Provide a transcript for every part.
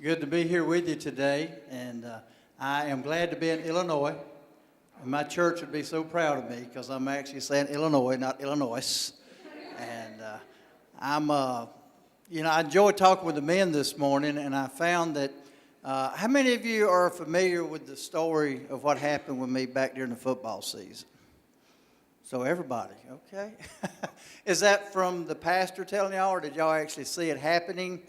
Good to be here with you today, and I am glad to be in Illinois. And my church would be so proud of me because I'm actually saying Illinois, not Illinois. And I enjoyed talking with the men this morning, and I found that how many of you are familiar with the story of what happened with me back during the football season? So everybody, okay. Is that from the pastor telling y'all, or did y'all actually see it happening?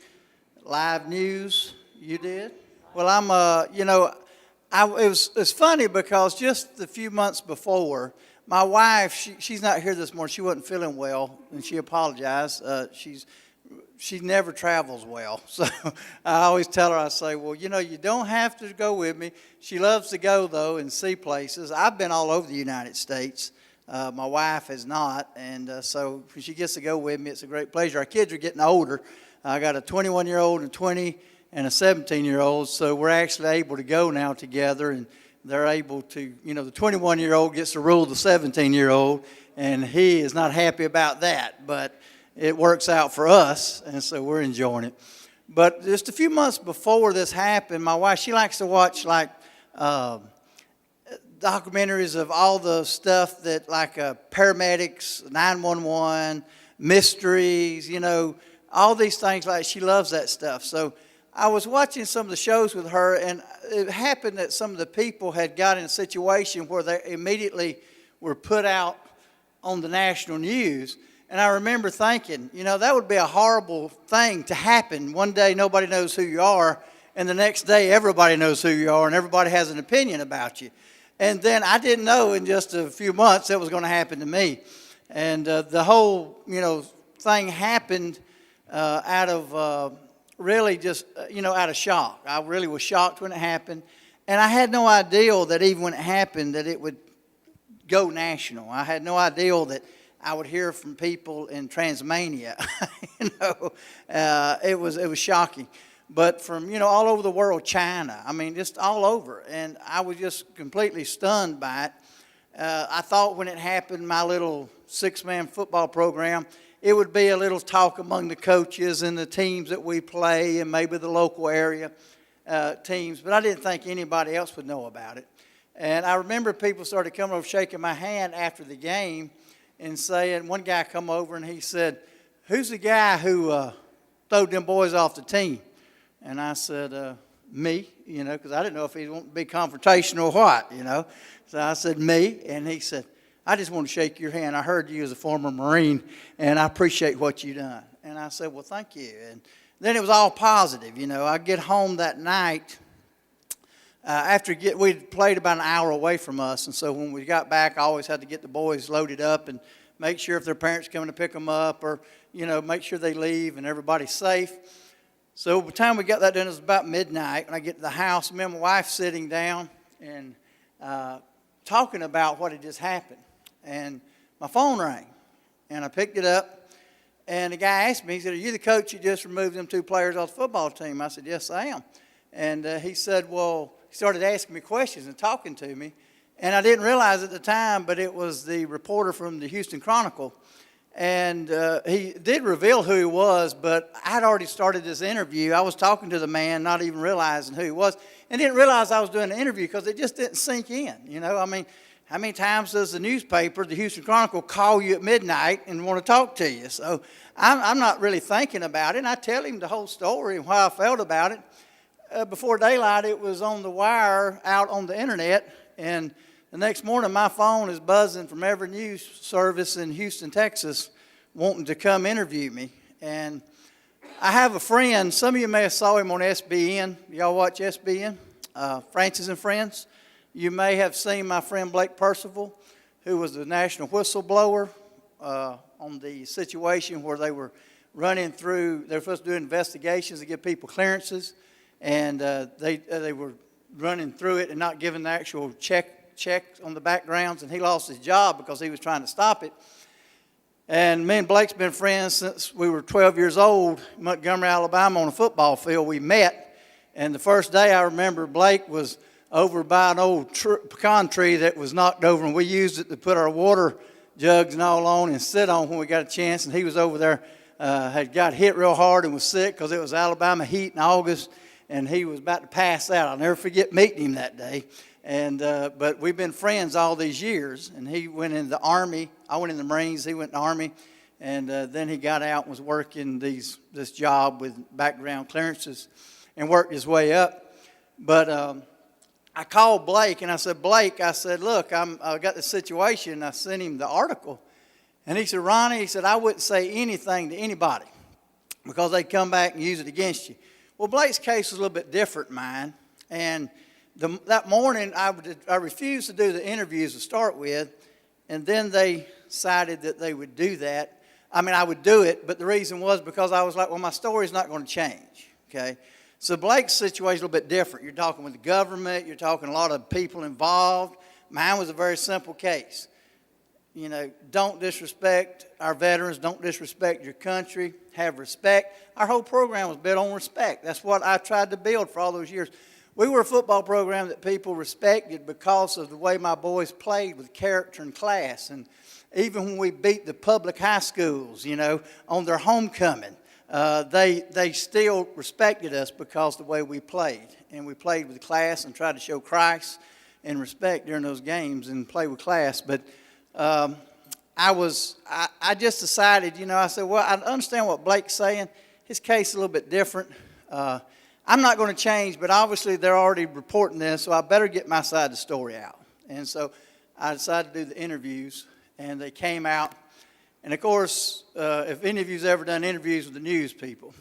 Live news, you did? Well, it's funny because just a few months before, my wife, she's not here this morning. She wasn't feeling well, and she apologized. She never travels well. So I always tell her, I say, well, you don't have to go with me. She loves to go, though, and see places. I've been all over the United States. My wife has not, and so when she gets to go with me, it's a great pleasure. Our kids are getting older. I got a 21-year-old, a 20, and a 17-year-old, so we're actually able to go now together, and they're able to, the 21-year-old gets to rule the 17-year-old, and he is not happy about that, but it works out for us, and so we're enjoying it. But just a few months before this happened, my wife, she likes to watch, documentaries of all the stuff that, paramedics, 911, mysteries, all these things, she loves that stuff. So I was watching some of the shows with her, and it happened that some of the people had got in a situation where they immediately were put out on the national news. And I remember thinking, that would be a horrible thing to happen. One day nobody knows who you are, and the next day everybody knows who you are, and everybody has an opinion about you. And then I didn't know in just a few months that was going to happen to me. And the whole, thing happened out of really just, out of shock. I really was shocked when it happened. And I had no idea that even when it happened that it would go national. I had no idea that I would hear from people in Tasmania. It was shocking. But from, all over the world, China, just all over. And I was just completely stunned by it. I thought when it happened, my little 6-man football program, it would be a little talk among the coaches and the teams that we play and maybe the local area teams. But I didn't think anybody else would know about it. And I remember people started coming over, shaking my hand after the game and saying, one guy come over and he said, who's the guy who throwed them boys off the team? And I said, me, because I didn't know if he wanted to be confrontational or what, So I said, me. And he said, I just want to shake your hand. I heard you as a former Marine, and I appreciate what you've done. And I said, well, thank you. And then it was all positive. I get home that night we played about an hour away from us. And so when we got back, I always had to get the boys loaded up and make sure if their parents coming to pick them up or, make sure they leave and everybody's safe. So by the time we got that done, it was about midnight. When I get to the house, me and my wife sitting down and talking about what had just happened. And my phone rang, and I picked it up. And the guy asked me, he said, are you the coach who just removed them 2 players off the football team? I said, yes, I am. And he said, well, he started asking me questions and talking to me. And I didn't realize at the time, but it was the reporter from the Houston Chronicle. And he did reveal who he was, but I had already started this interview. I was talking to the man, not even realizing who he was, and didn't realize I was doing an interview because it just didn't sink in. How many times does the newspaper, the Houston Chronicle, call you at midnight and want to talk to you? So I'm not really thinking about it, and I tell him the whole story and how I felt about it. Before daylight, it was on the wire out on the internet, and the next morning, my phone is buzzing from every news service in Houston, Texas, wanting to come interview me. And I have a friend. Some of you may have saw him on SBN. Y'all watch SBN? Francis and Friends. You may have seen my friend Blake Percival, who was the national whistleblower on the situation where they were running through. They were supposed to do investigations to give people clearances, and they were running through it and not giving the actual check on the backgrounds, and he lost his job because he was trying to stop it. And me and Blake's been friends since we were 12 years old in Montgomery, Alabama on a football field. We met, and the first day I remember Blake was over by an old pecan tree that was knocked over, and we used it to put our water jugs and all on and sit on when we got a chance, and he was over there, had got hit real hard and was sick because it was Alabama heat in August. and he was about to pass out. I'll never forget meeting him that day. And but we've been friends all these years, and he went in the Army. I went in the Marines. He went in the Army, and then he got out and was working this job with background clearances and worked his way up. But I called Blake, and I said, Blake, I said, look, I got this situation. I sent him the article. And he said, Ronnie, he said, I wouldn't say anything to anybody because they'd come back and use it against you. Well, Blake's case was a little bit different than mine. And that morning, I refused to do the interviews to start with, and then they decided that they would do that. I mean, I would do it, but the reason was because I was like, well, my story's not going to change, okay? So Blake's situation is a little bit different. You're talking with the government. You're talking a lot of people involved. Mine was a very simple case. You know, don't disrespect our veterans. Don't disrespect your country. Have respect. Our whole program was built on respect. That's what I tried to build for all those years. We were a football program that people respected because of the way my boys played with character and class. And even when we beat the public high schools, you know, on their homecoming, they still respected us because of the way we played. And we played with class and tried to show Christ and respect during those games and play with class. But I just decided, you know, I said, well, I understand what Blake's saying. His case is a little bit different. I'm not going to change, but obviously they're already reporting this, so I better get my side of the story out. And so I decided to do the interviews, and they came out. And, of course, if any of you's ever done interviews with the news people,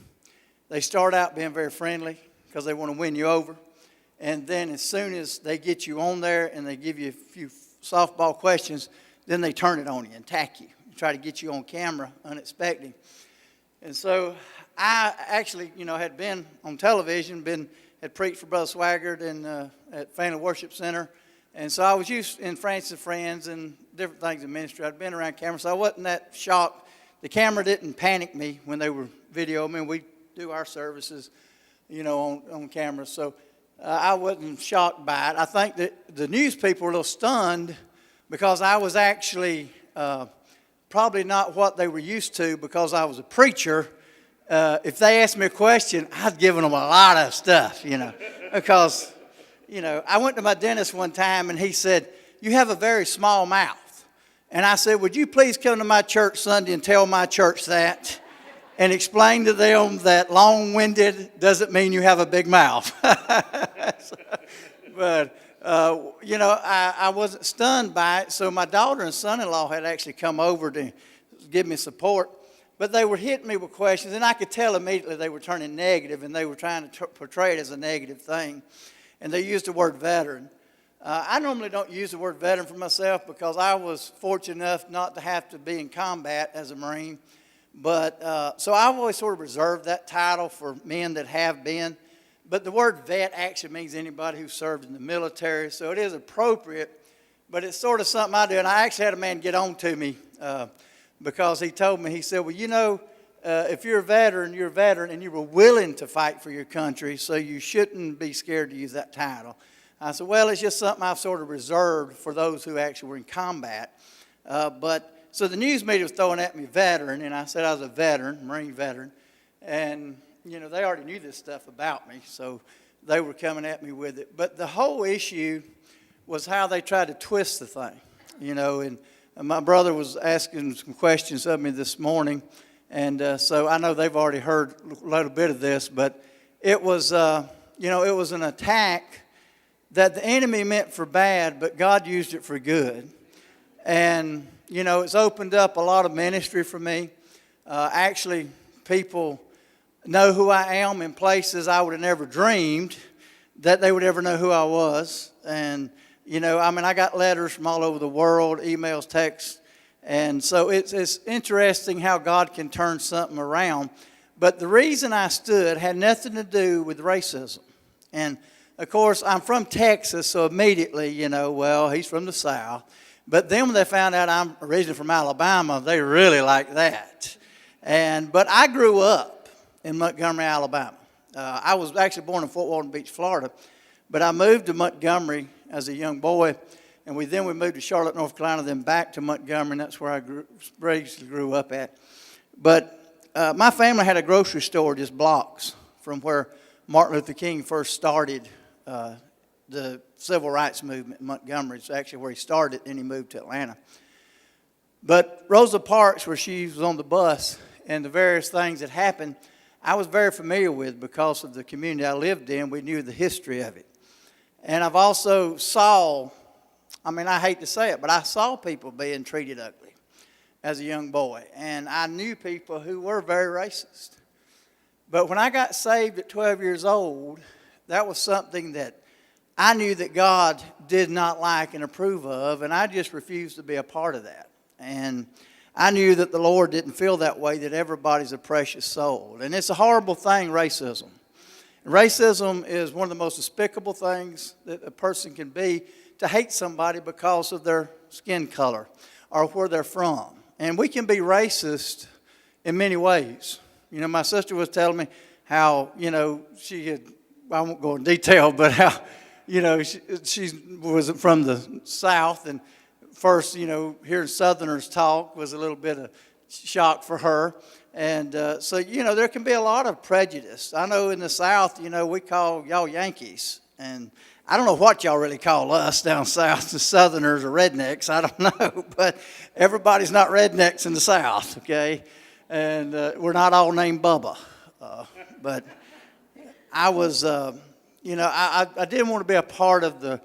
they start out being very friendly because they want to win you over. And then as soon as they get you on there and they give you a few softball questions, then they turn it on you and attack you, try to get you on camera unexpected. And so I actually, you know, had been on television, had preached for Brother Swaggart at Family Worship Center. And so I was used in Francis and Friends and different things in ministry. I'd been around camera, so I wasn't that shocked. The camera didn't panic me when they were videoing me. We do our services, you know, on camera. So I wasn't shocked by it. I think that the news people were a little stunned because I was actually probably not what they were used to because I was a preacher. If they asked me a question, I'd given them a lot of stuff, you know, because, you know, I went to my dentist one time and he said, you have a very small mouth. And I said, would you please come to my church Sunday and tell my church that and explain to them that long-winded doesn't mean you have a big mouth. But, you know, I wasn't stunned by it. So my daughter and son-in-law had actually come over to give me support. But they were hitting me with questions, and I could tell immediately they were turning negative, and they were trying to portray it as a negative thing. And they used the word veteran. I normally don't use the word veteran for myself because I was fortunate enough not to have to be in combat as a Marine. But so I've always sort of reserved that title for men that have been. But the word vet actually means anybody who served in the military, so it is appropriate. But it's sort of something I do, and I actually had a man get on to me because he told me, he said, well, you know, if you're a veteran, and you were willing to fight for your country, so you shouldn't be scared to use that title. I said, well, it's just something I've sort of reserved for those who actually were in combat. So the news media was throwing at me veteran, and I said I was a veteran, Marine veteran. And, you know, they already knew this stuff about me, so they were coming at me with it. But the whole issue was how they tried to twist the thing, you know. And my brother was asking some questions of me this morning, and so I know they've already heard a little bit of this, but it was, you know, it was an attack that the enemy meant for bad, but God used it for good. And, you know, it's opened up a lot of ministry for me. Actually, people know who I am in places I would have never dreamed that they would ever know who I was. And, you know, I mean, I got letters from all over the world, emails, texts. And so it's interesting how God can turn something around. But the reason I stood had nothing to do with racism. And, of course, I'm from Texas, so immediately, you know, well, he's from the South. But then when they found out I'm originally from Alabama, they really liked that. But I grew up in Montgomery, Alabama. I was actually born in Fort Walton Beach, Florida. But I moved to Montgomery as a young boy. And we moved to Charlotte, North Carolina, then back to Montgomery, and that's where I grew up at. But my family had a grocery store just blocks from where Martin Luther King first started the civil rights movement in Montgomery. It's actually where he started, and he moved to Atlanta. But Rosa Parks, where she was on the bus, and the various things that happened, I was very familiar with because of the community I lived in. We knew the history of it. And I've also saw, I hate to say it, but I saw people being treated ugly as a young boy. And I knew people who were very racist. But when I got saved at 12 years old, that was something that I knew that God did not like and approve of, and I just refused to be a part of that. And I knew that the Lord didn't feel that way, that everybody's a precious soul. And it's a horrible thing, racism. Racism is one of the most despicable things that a person can be, to hate somebody because of their skin color or where they're from. And we can be racist in many ways. You know, my sister was telling me how, she had, I won't go in detail, but how, she was from the South, and first, hearing Southerners talk was a little bit of shock for her. And so, there can be a lot of prejudice. I know in the South, we call y'all Yankees. And I don't know what y'all really call us down South, the Southerners or rednecks. I don't know. But everybody's not rednecks in the South, okay? And we're not all named Bubba. But I was, I didn't want to be a part of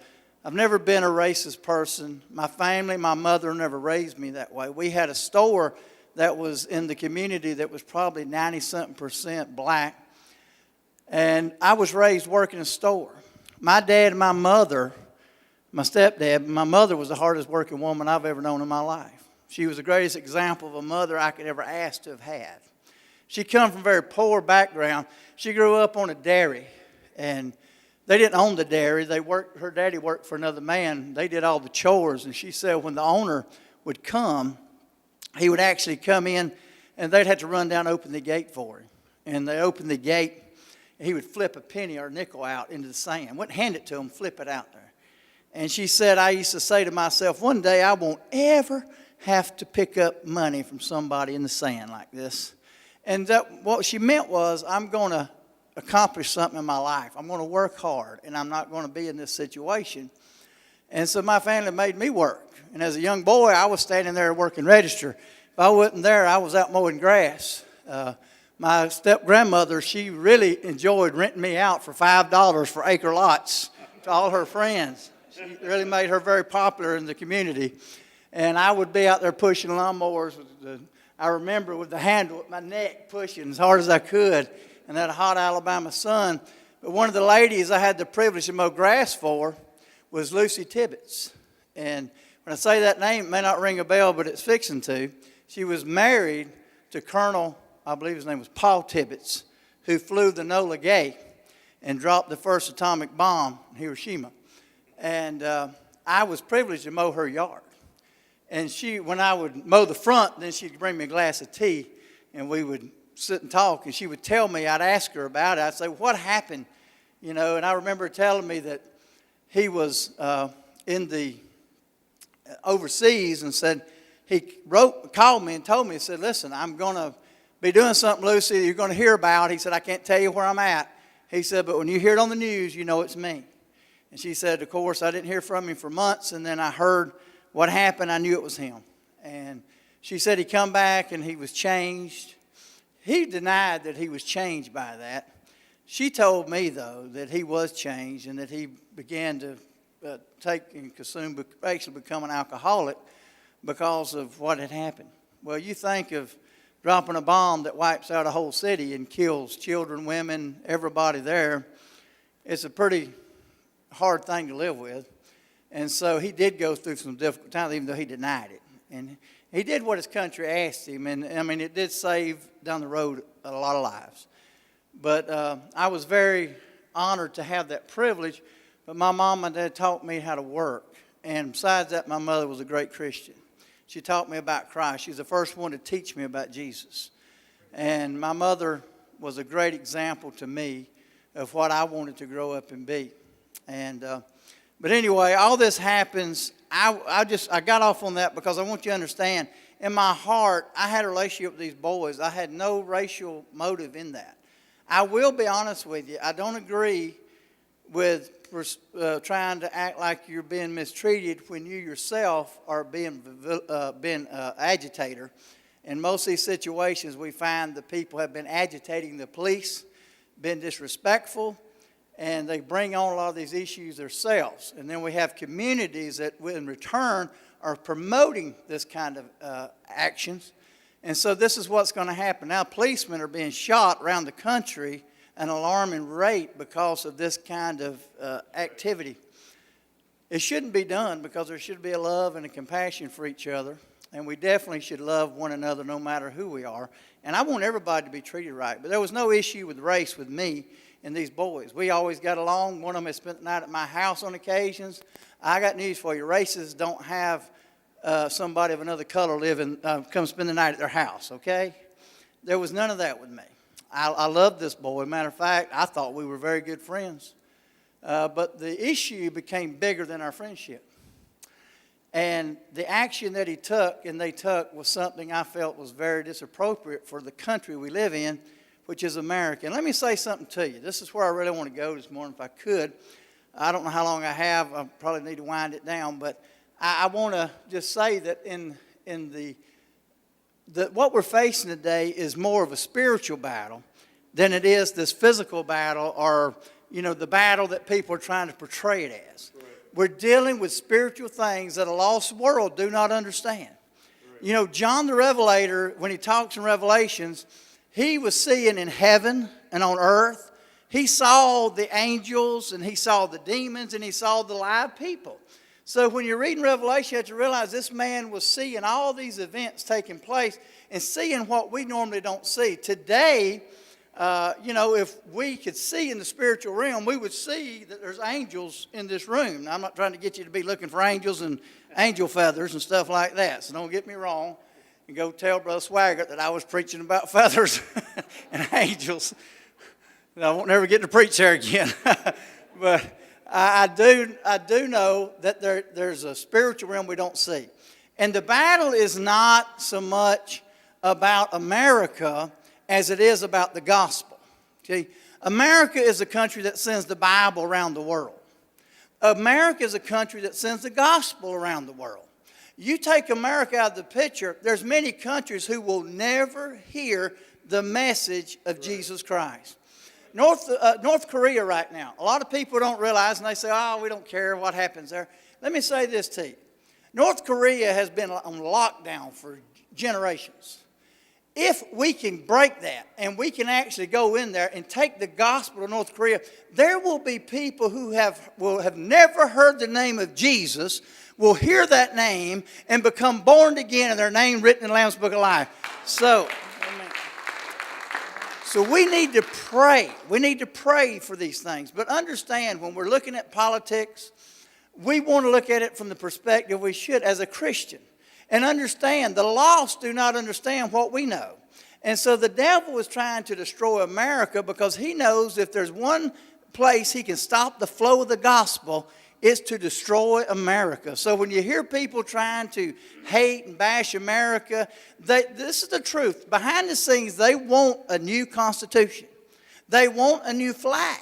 I've never been a racist person. My family, my mother never raised me that way. We had a store that was in the community that was probably 90-something% black. And I was raised working in a store. My dad and my mother, my stepdad, my mother was the hardest working woman I've ever known in my life. She was the greatest example of a mother I could ever ask to have had. She come from a very poor background. She grew up on a dairy, and they didn't own the dairy. Her daddy worked for another man. They did all the chores, and she said when the owner would come, he would actually come in, and they'd have to run down and open the gate for him. And they opened the gate, and he would flip a penny or a nickel out into the sand. Wouldn't hand it to him, flip it out there. And she said, I used to say to myself, one day I won't ever have to pick up money from somebody in the sand like this. And what she meant was, I'm going to accomplish something in my life. I'm going to work hard, and I'm not going to be in this situation. And so my family made me work. And as a young boy, I was standing there working register. If I wasn't there, I was out mowing grass. My step-grandmother, she really enjoyed renting me out for $5 for acre lots to all her friends. She really made her very popular in the community. And I would be out there pushing lawnmowers. I remember with the handle at my neck, pushing as hard as I could in that hot Alabama sun. But one of the ladies I had the privilege to mow grass for was Lucy Tibbetts. And when I say that name, it may not ring a bell, but it's fixing to. She was married to Colonel, I believe his name was Paul Tibbetts, who flew the Enola Gay and dropped the first atomic bomb in Hiroshima. And I was privileged to mow her yard. And when I would mow the front, then she'd bring me a glass of tea, and we would sit and talk. And she would tell me, I'd ask her about it. I'd say, what happened? And I remember telling me that he was in the overseas, and said, he called me and told me, he said, listen, I'm going to be doing something, Lucy, you're going to hear about. He said, I can't tell you where I'm at. He said, but when you hear it on the news, you know it's me. And she said, of course, I didn't hear from him for months, and then I heard what happened. I knew it was him. And she said he come back and he was changed. He denied that he was changed by that. She told me, though, that he was changed and that he began to take and consume, actually become an alcoholic because of what had happened. Well, you think of dropping a bomb that wipes out a whole city and kills children, women, everybody there. It's a pretty hard thing to live with. And so he did go through some difficult times, even though he denied it. And he did what his country asked him. And, it did save down the road a lot of lives. But I was very honored to have that privilege. But my mom and dad taught me how to work. And besides that, my mother was a great Christian. She taught me about Christ. She was the first one to teach me about Jesus. And my mother was a great example to me of what I wanted to grow up and be. And but anyway, all this happens. I got off on that because I want you to understand, in my heart, I had a relationship with these boys. I had no racial motive in that. I will be honest with you. I don't agree with trying to act like you're being mistreated when you yourself are being agitator. In most of these situations, we find the people have been agitating the police, been disrespectful, and they bring on a lot of these issues themselves. And then we have communities that, in return, are promoting this kind of actions. And so this is what's going to happen. Now, policemen are being shot around the country at an alarming rate because of this kind of activity. It shouldn't be done because there should be a love and a compassion for each other. And we definitely should love one another no matter who we are. And I want everybody to be treated right. But there was no issue with race with me and these boys. We always got along. One of them has spent the night at my house on occasions. I got news for you. Racists don't have somebody of another color come spend the night at their house, okay? There was none of that with me. I loved this boy. Matter of fact, I thought we were very good friends. But the issue became bigger than our friendship. And the action that he took and they took was something I felt was very disappropriate for the country we live in, which is America. And let me say something to you. This is where I really want to go this morning if I could. I don't know how long I have. I probably need to wind it down. But I want to just say that what we're facing today is more of a spiritual battle than it is this physical battle or, the battle that people are trying to portray it as. Right. We're dealing with spiritual things that a lost world do not understand. Right. John the Revelator, when he talks in Revelations, he was seeing in heaven and on earth. He saw the angels and he saw the demons and he saw the live people. So when you're reading Revelation, you have to realize this man was seeing all these events taking place and seeing what we normally don't see. Today, if we could see in the spiritual realm, we would see that there's angels in this room. Now, I'm not trying to get you to be looking for angels and angel feathers and stuff like that, so don't get me wrong. And go tell Brother Swaggart that I was preaching about feathers and angels. I won't never get to preach there again. But I do know that there's a spiritual realm we don't see. And the battle is not so much about America as it is about the gospel. See, America is a country that sends the Bible around the world. America is a country that sends the gospel around the world. You take America out of the picture, there's many countries who will never hear the message of Jesus Christ. North Korea right now, a lot of people don't realize, and they say, we don't care what happens there. Let me say this to you. North Korea has been on lockdown for generations. If we can break that and we can actually go in there and take the gospel to North Korea, there will be people who will have never heard the name of Jesus, will hear that name and become born again and their name written in the Lamb's Book of Life. So we need to pray. We need to pray for these things. But understand, when we're looking at politics, we want to look at it from the perspective we should as a Christian. And understand, the lost do not understand what we know. And so the devil is trying to destroy America because he knows if there's one place he can stop the flow of the gospel, it's to destroy America. So when you hear people trying to hate and bash America, this is the truth. Behind the scenes, they want a new constitution. They want a new flag.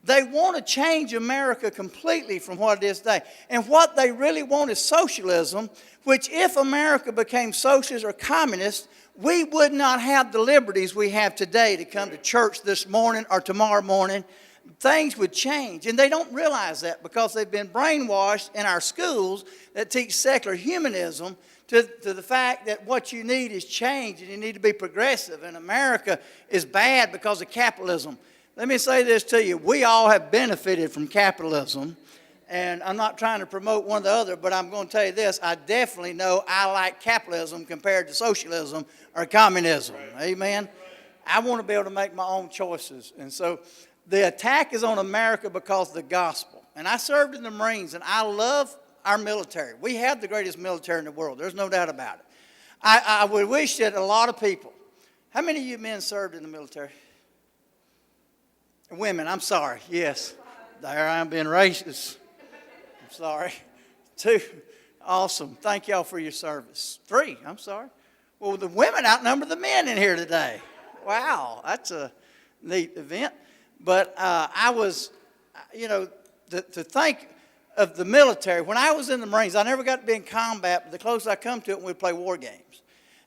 They want to change America completely from what it is today. And what they really want is socialism, which if America became socialist or communist, we would not have the liberties we have today to come to church this morning or tomorrow morning. Things would change. And they don't realize that because they've been brainwashed in our schools that teach secular humanism to the fact that what you need is change and you need to be progressive. And America is bad because of capitalism. Let me say this to you. We all have benefited from capitalism. And I'm not trying to promote one or the other, but I'm going to tell you this. I definitely know I like capitalism compared to socialism or communism. Right. Amen? Right. I want to be able to make my own choices. And so the attack is on America because of the gospel. And I served in the Marines, and I love our military. We have the greatest military in the world. There's no doubt about it. I would wish that a lot of people. How many of you men served in the military? Women, I'm sorry. Yes. There I am being racist. I'm sorry. 2. Awesome. Thank y'all for your service. 3. I'm sorry. Well, the women outnumber the men in here today. Wow. neat event. But I was, to think of the military. When I was in the Marines, I never got to be in combat, but the closest I come to it, we'd play war games.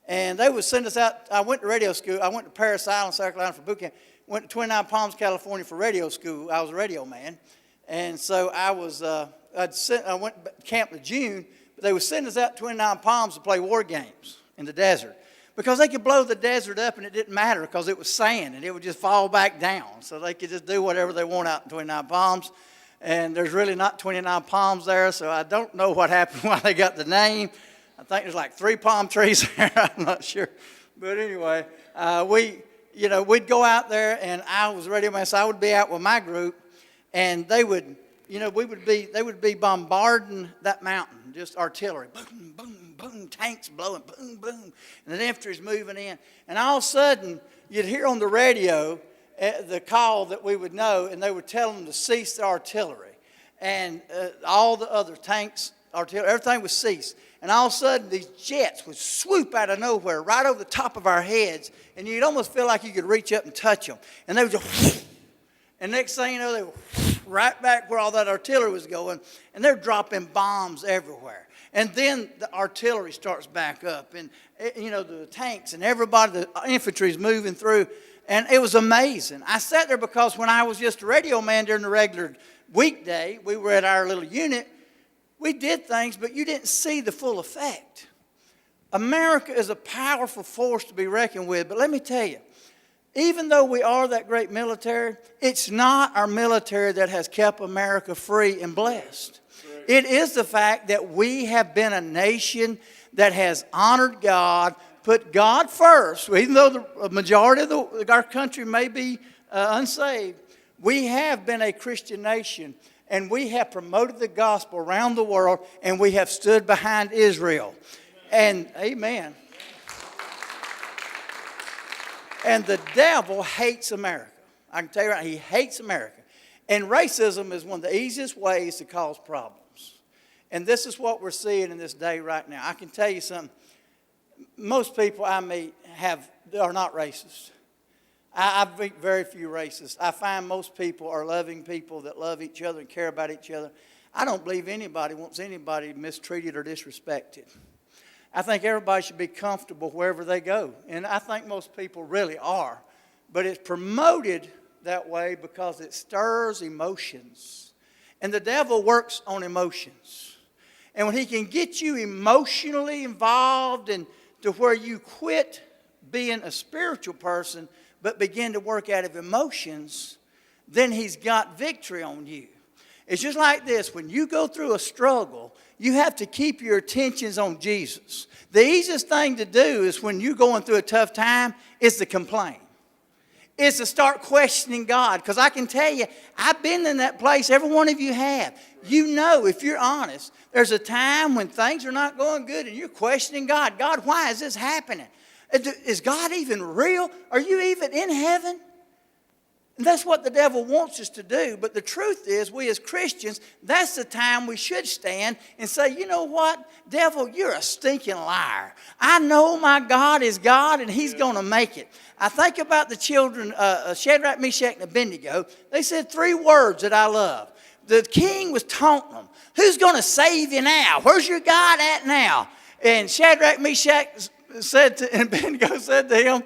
And they would send us out. I went to radio school. I went to Paris Island, South Carolina for boot camp. Went to 29 Palms, California for radio school. I was a radio man. And so I was, I went to camp in June, but they would send us out to 29 Palms to play war games in the desert. Because they could blow the desert up and it didn't matter because it was sand and it would just fall back down. So they could just do whatever they want out in 29 Palms. And there's really not 29 palms there, so I don't know what happened, why they got the name. I think there's like 3 palm trees there. I'm not sure. But anyway, we'd go out there, and I was a radio man, so I would be out with my group, and they would, they would be bombarding that mountain, just artillery, boom, boom, boom, tanks blowing, boom, boom, and the infantry's moving in. And all of a sudden, you'd hear on the radio the call that we would know, and they would tell them to cease the artillery, and all the other tanks, artillery, everything would cease. And all of a sudden, these jets would swoop out of nowhere right over the top of our heads, and you'd almost feel like you could reach up and touch them. And they would just, and next thing you know, they were right back where all that artillery was going, and they're dropping bombs everywhere. And then the artillery starts back up, and the tanks and everybody, the infantry's moving through, and it was amazing. I sat there because when I was just a radio man during the regular weekday, we were at our little unit. We did things, but you didn't see the full effect. America is a powerful force to be reckoned with, but let me tell you, even though we are that great military, it's not our military that has kept America free and blessed. It is the fact that we have been a nation that has honored God, put God first. Even though the majority of our country may be unsaved, we have been a Christian nation. And we have promoted the gospel around the world, and we have stood behind Israel. And amen. And the devil hates America. I can tell you right now, he hates America. And racism is one of the easiest ways to cause problems. And this is what we're seeing in this day right now. I can tell you something. Most people I meet are not racist. I meet very few racists. I find most people are loving people that love each other and care about each other. I don't believe anybody wants anybody mistreated or disrespected. I think everybody should be comfortable wherever they go. And I think most people really are. But it's promoted that way because it stirs emotions. And the devil works on emotions. And when he can get you emotionally involved and to where you quit being a spiritual person but begin to work out of emotions, then he's got victory on you. It's just like this. When you go through a struggle, you have to keep your attentions on Jesus. The easiest thing to do is when you're going through a tough time is to complain. It's to start questioning God. Because I can tell you, I've been in that place. Every one of you have. You know, if you're honest, there's a time when things are not going good and you're questioning God. God, why is this happening? Is God even real? Are you even in heaven? And that's what the devil wants us to do. But the truth is, we as Christians, that's the time we should stand and say, you know what? Devil, you're a stinking liar. I know my God is God and he's going to make it. I think about the children, Shadrach, Meshach, and Abednego. They said 3 words that I love. The king was taunting them. Who's going to save you now? Where's your God at now? And Shadrach, Meshach and Abednego said to him,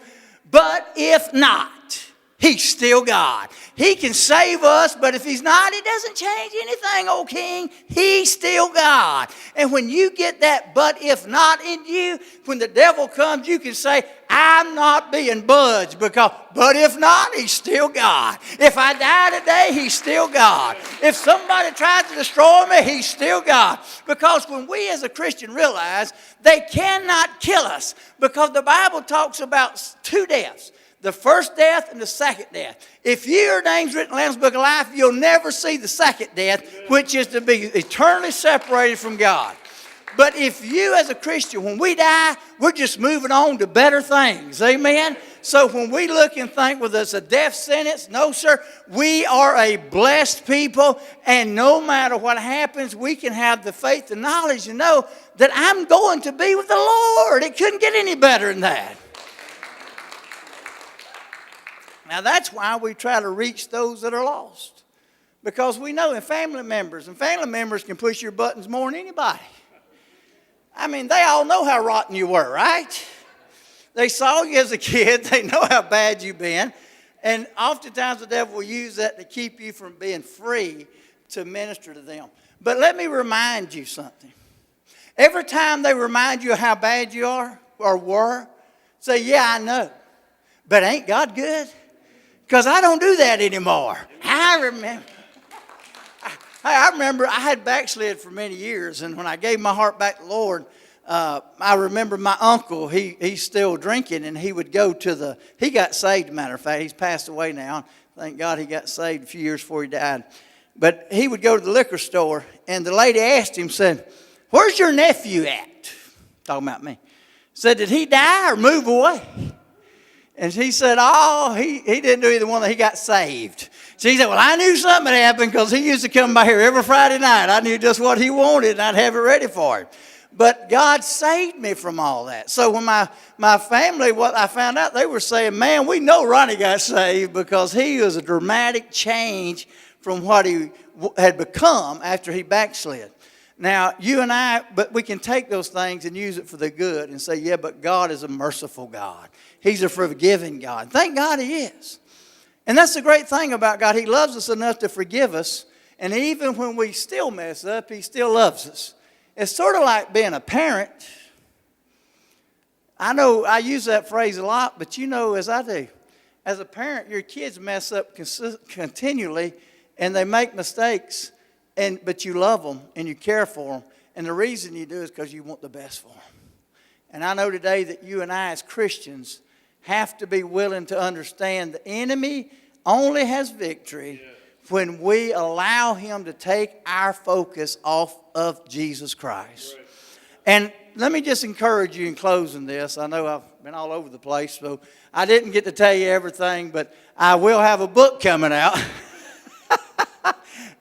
but if not, he's still God. He can save us, but if he's not, it doesn't change anything, O king. He's still God. And when you get that but if not in you, when the devil comes, you can say, I'm not being budged because, but if not, he's still God. If I die today, he's still God. If somebody tries to destroy me, he's still God. Because when we as a Christian realize they cannot kill us, because the Bible talks about 2 deaths. The first death and the second death. If your name's written in the Lamb's Book of Life, you'll never see the second death, which is to be eternally separated from God. But if you as a Christian, when we die, we're just moving on to better things. Amen? So when we look and think, well, there's a death sentence. No, sir. We are a blessed people. And no matter what happens, we can have the faith and knowledge to know that I'm going to be with the Lord. It couldn't get any better than that. Now, that's why we try to reach those that are lost. Because we know and family members can push your buttons more than anybody. I mean, they all know how rotten you were, right? They saw you as a kid. They know how bad you've been. And oftentimes the devil will use that to keep you from being free to minister to them. But let me remind you something. Every time they remind you of how bad you are or were, say, yeah, I know. But ain't God good? Because I don't do that anymore. I remember I had backslid for many years. And when I gave my heart back to the Lord, I remember my uncle, he's still drinking, and he would go to he got saved, matter of fact. He's passed away now. Thank God he got saved a few years before he died. But he would go to the liquor store, and the lady asked him, said, where's your nephew at? Talking about me. Said, did he die or move away? And he said, oh, he didn't do either one. He got saved. So he said, well, I knew something had happened because he used to come by here every Friday night. I knew just what he wanted, and I'd have it ready for him. But God saved me from all that. So when my family, what I found out, they were saying, man, we know Ronnie got saved because he was a dramatic change from what he had become after he backslid. Now, you and I, but we can take those things and use it for the good and say, yeah, but God is a merciful God. He's a forgiving God. Thank God he is. And that's the great thing about God. He loves us enough to forgive us. And even when we still mess up, he still loves us. It's sort of like being a parent. I know I use that phrase a lot, but you know as I do. As a parent, your kids mess up continually, and they make mistakes, but you love them and you care for them. And the reason you do is because you want the best for them. And I know today that you and I as Christians have to be willing to understand the enemy only has victory when we allow him to take our focus off of Jesus Christ. Right. And let me just encourage you in closing this. I know I've been all over the place, so I didn't get to tell you everything, but I will have a book coming out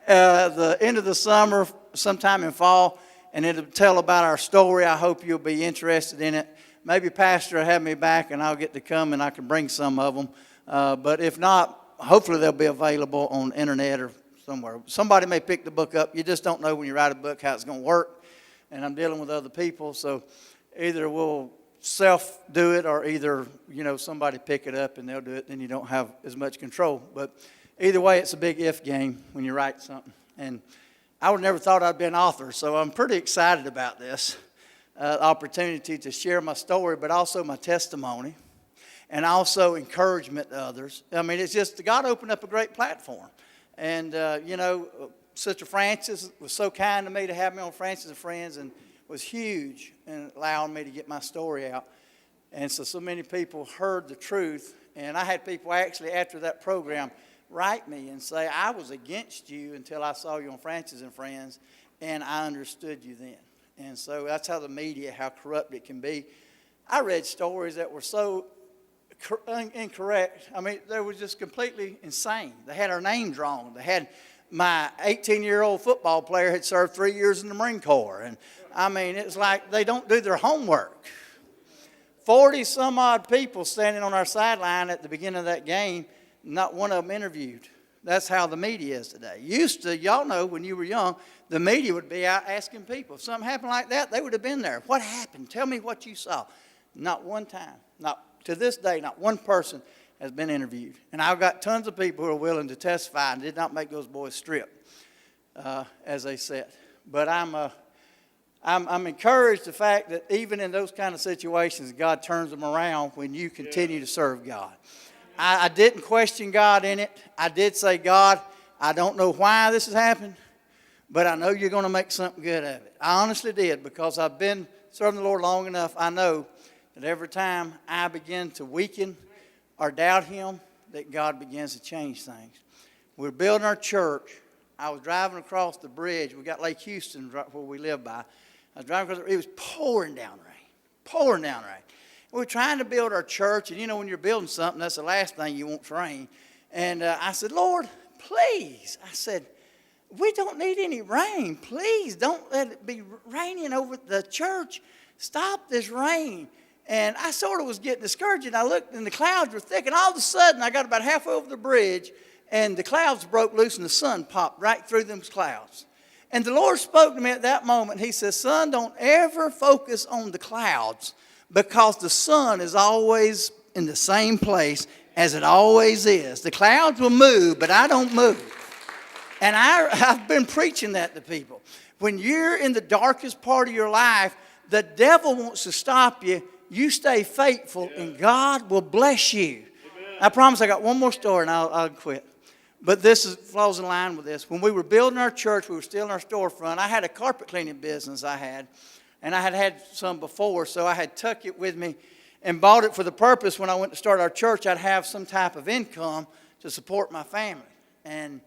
the end of the summer, sometime in fall, and it'll tell about our story. I hope you'll be interested in it. Maybe Pastor will have me back, and I'll get to come, and I can bring some of them. But if not, hopefully they'll be available on the internet or somewhere. Somebody may pick the book up. You just don't know when you write a book how it's going to work. And I'm dealing with other people, so either we'll self-do it or either, somebody pick it up and they'll do it. Then you don't have as much control. But either way, it's a big if game when you write something. And I would never thought I'd be an author, so I'm pretty excited about this opportunity to share my story, but also my testimony. And also encouragement to others. I mean, it's just, God opened up a great platform. And, Sister Frances was so kind to me to have me on Frances and Friends and was huge in allowing me to get my story out. And so many people heard the truth. And I had people actually, after that program, write me and say, I was against you until I saw you on Frances and Friends, and I understood you then. And so that's how the media, how corrupt it can be. I read stories that were so incorrect. I mean, they were just completely insane. They had our names wrong. They had my 18-year-old football player had served 3 years in the Marine Corps. And I mean, it's like they don't do their homework. 40-some-odd people standing on our sideline at the beginning of that game, not one of them interviewed. That's how the media is today. Used to, y'all know, when you were young, the media would be out asking people. If something happened like that, they would have been there. What happened? Tell me what you saw. Not one time. To this day, not one person has been interviewed. And I've got tons of people who are willing to testify and did not make those boys strip, as they said. But I'm encouraged the fact that even in those kind of situations, God turns them around when you continue to serve God. I didn't question God in it. I did say, God, I don't know why this has happened, but I know you're going to make something good of it. I honestly did, because I've been serving the Lord long enough. I know that every time I begin to weaken or doubt him, that God begins to change things. We're building our church. I was driving across the bridge. We got Lake Houston right where we live by. I was driving across. It was pouring down rain. We were trying to build our church, and when you're building something, that's the last thing you want to rain. And I said, Lord, please. I said, we don't need any rain. Please don't let it be raining over the church. Stop this rain. And I sort of was getting discouraged, and I looked, and the clouds were thick, and all of a sudden, I got about halfway over the bridge, and the clouds broke loose, and the sun popped right through them clouds. And the Lord spoke to me at that moment. He says, son, don't ever focus on the clouds, because the sun is always in the same place as it always is. The clouds will move, but I don't move. And I've been preaching that to people. When you're in the darkest part of your life, the devil wants to stop you. You stay faithful, and God will bless you. Amen. I promise I got one more story, and I'll quit. But this falls in line with this. When we were building our church, we were still in our storefront. I had a carpet cleaning business and I had some before, so I had tucked it with me and bought it for the purpose when I went to start our church, I'd have some type of income to support my family. And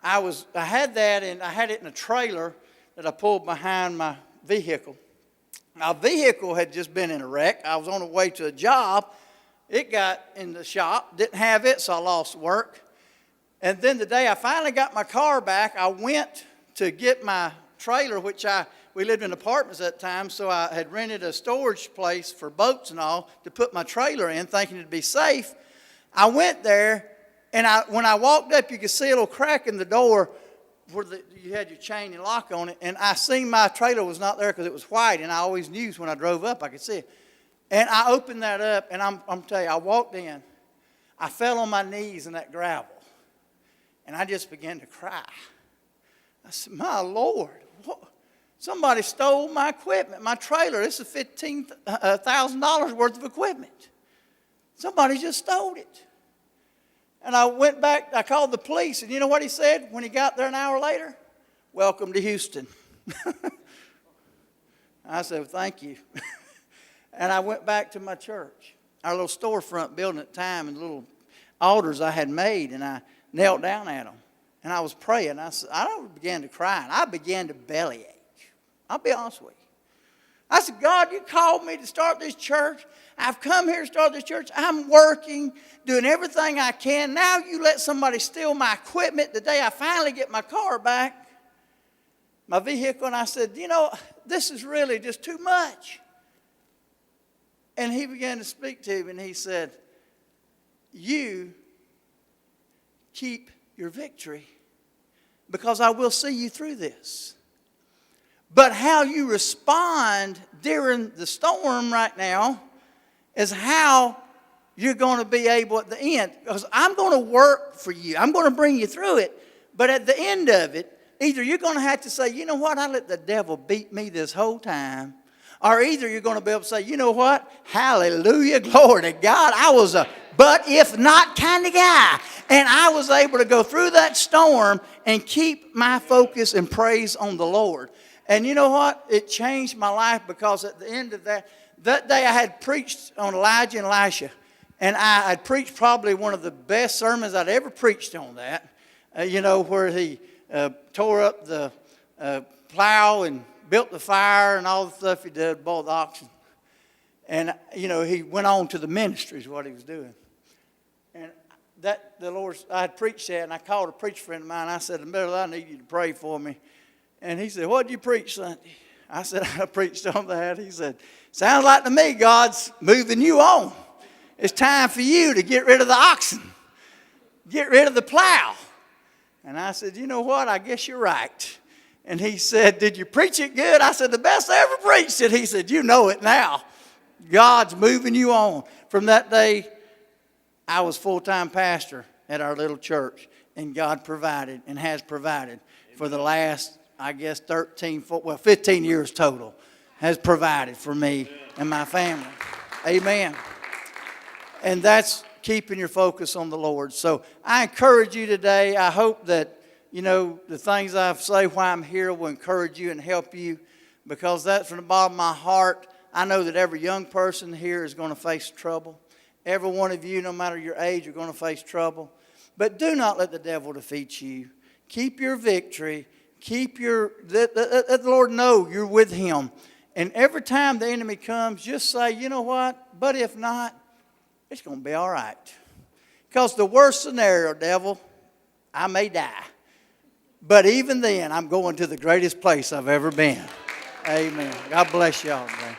I had that, and I had it in a trailer that I pulled behind my vehicle. My vehicle had just been in a wreck. I was on the way to a job. It got in the shop, didn't have it, so I lost work. And then the day I finally got my car back, I went to get my trailer, which we lived in apartments at the time, so I had rented a storage place for boats and all to put my trailer in, thinking it'd be safe. I went there, and when I walked up, you could see a little crack in the door where you had your chain and lock on it, and I seen my trailer was not there because it was white, and I always knew when I drove up I could see it. And I opened that up, and I'm telling you, I walked in. I fell on my knees in that gravel, and I just began to cry. I said, my Lord, what? Somebody stole my equipment, my trailer. This is $15,000 worth of equipment. Somebody just stole it. And I went back, I called the police, and you know what he said when he got there an hour later? Welcome to Houston. I said, well, thank you. And I went back to my church, our little storefront building at the time, and little altars I had made, and I knelt down at them. And I was praying. I began to cry, and I began to bellyache. I'll be honest with you. I said, God, you called me to start this church. I've come here to start this church. I'm working, doing everything I can. Now you let somebody steal my equipment the day I finally get my car back, my vehicle. And I said, you know, this is really just too much. And he began to speak to me, and he said, you keep your victory, because I will see you through this. But how you respond during the storm right now is how you're going to be able at the end. Because I'm going to work for you. I'm going to bring you through it. But at the end of it, either you're going to have to say, you know what, I let the devil beat me this whole time. Or either you're going to be able to say, you know what, hallelujah, glory to God. I was a but if not kind of guy. And I was able to go through that storm and keep my focus and praise on the Lord. And you know what? It changed my life, because at the end of that day I had preached on Elijah and Elisha. And I had preached probably one of the best sermons I'd ever preached on that. Where he tore up the plow and built the fire and all the stuff he did, boiled the oxen. And, he went on to the ministry is what he was doing. And I had preached that, and I called a preacher friend of mine. I said, I need you to pray for me. And he said, what did you preach Sunday? I said, I preached on that. He said, sounds like to me God's moving you on. It's time for you to get rid of the oxen. Get rid of the plow. And I said, you know what? I guess you're right. And he said, did you preach it good? I said, the best I ever preached it. He said, you know it now. God's moving you on. From that day, I was full-time pastor at our little church. And God provided and has provided for the last, 15 years total, has provided for me and my family. Amen. And that's keeping your focus on the Lord. So I encourage you today. I hope that, the things I say while I'm here will encourage you and help you, because that's from the bottom of my heart. I know that every young person here is going to face trouble. Every one of you, no matter your age, are going to face trouble. But do not let the devil defeat you. Keep your victory. Let the Lord know you're with him. And every time the enemy comes, just say, you know what? But if not, it's going to be all right. Because the worst scenario, devil, I may die. But even then, I'm going to the greatest place I've ever been. Amen. God bless y'all today.